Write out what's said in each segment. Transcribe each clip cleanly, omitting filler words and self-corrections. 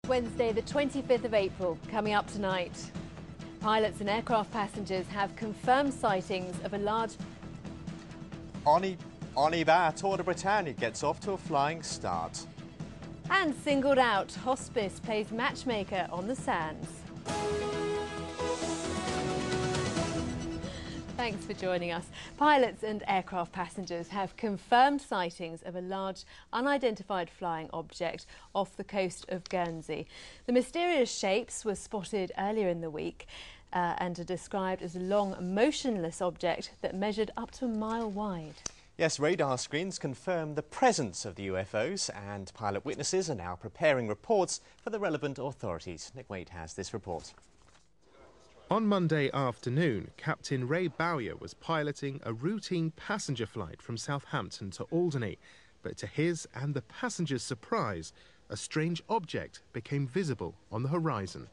Wednesday, the 25th of April, coming up tonight. Pilots and aircraft passengers have confirmed sightings of a large... On y va, Tour de Bretagne gets off to a flying start. And singled out, hospice plays matchmaker on the sands. Thanks for joining us. Pilots and aircraft passengers have confirmed sightings of a large unidentified flying object off the coast of Guernsey. The mysterious shapes were spotted earlier in the week and are described as a long, motionless object that measured up to a mile wide. Yes, radar screens confirm the presence of the UFOs, and pilot witnesses are now preparing reports for the relevant authorities. Nick Waite has this report. On Monday afternoon, Captain Ray Bowyer was piloting a routine passenger flight from Southampton to Alderney. But to his and the passengers' surprise, a strange object became visible on the horizon.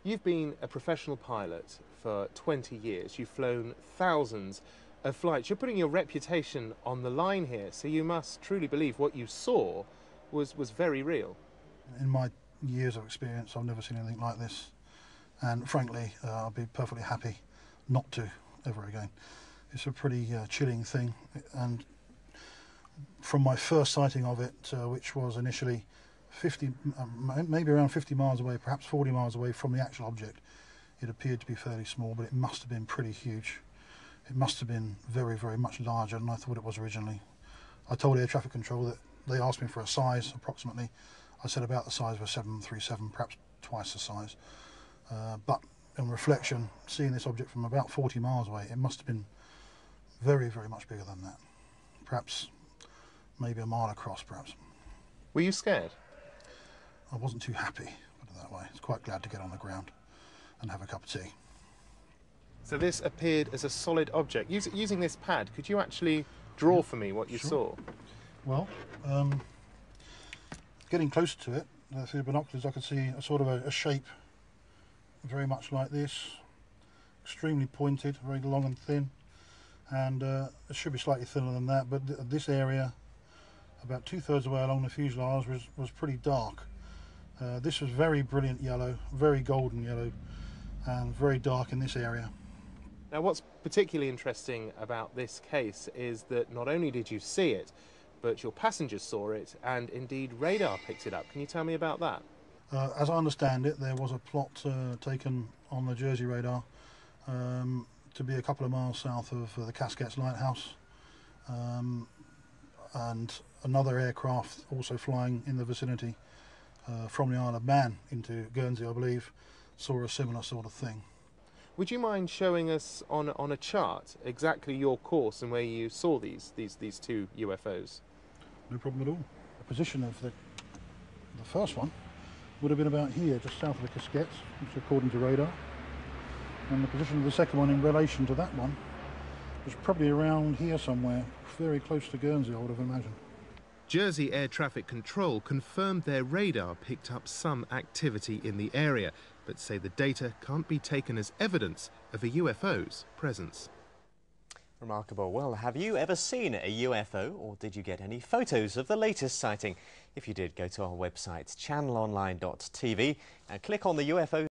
You've been a professional pilot for 20 years. You've flown thousands of flights. You're putting your reputation on the line here, so you must truly believe what you saw was very real. In my years of experience, I've never seen anything like this. And frankly, I'll be perfectly happy not to ever again. It's a pretty chilling thing. And from my first sighting of it, which was initially maybe around 50 miles away, perhaps 40 miles away from the actual object, it appeared to be fairly small, but it must have been pretty huge. It must have been very, very much larger than I thought it was originally. I told air traffic control that they asked me for a size, approximately. I said about the size of a 737, perhaps twice the size. But on reflection, seeing this object from about 40 miles away, it must have been very, very much bigger than that. Perhaps maybe a mile across, perhaps. Were you scared? I wasn't too happy, put it that way. I was quite glad to get on the ground and have a cup of tea. So this appeared as a solid object. Using this pad, could you actually draw for me what you saw? Well, getting closer to it, through the binoculars, I could see a sort of a shape very much like this, extremely pointed, very long and thin, and it should be slightly thinner than that, but this area, about 2/3 of the way along the fuselage, was pretty dark. This was very brilliant yellow, very golden yellow, and very dark in this area. Now what's particularly interesting about this case is that not only did you see it, but your passengers saw it, and indeed radar picked it up. Can you tell me about that? As I understand it, there was a plot taken on the Jersey radar to be a couple of miles south of the Casquettes Lighthouse, and another aircraft also flying in the vicinity from the Isle of Man into Guernsey, I believe, saw a similar sort of thing. Would you mind showing us on a chart exactly your course and where you saw these two UFOs? No problem at all. The position of the first one would have been about here, just south of the Casquettes, which according to radar. And the position of the second one in relation to that one was probably around here somewhere, very close to Guernsey, I would have imagined. Jersey Air Traffic Control confirmed their radar picked up some activity in the area, but say the data can't be taken as evidence of a UFO's presence. Remarkable. Well, have you ever seen a UFO, or did you get any photos of the latest sighting? If you did, go to our website channelonline.tv and click on the UFO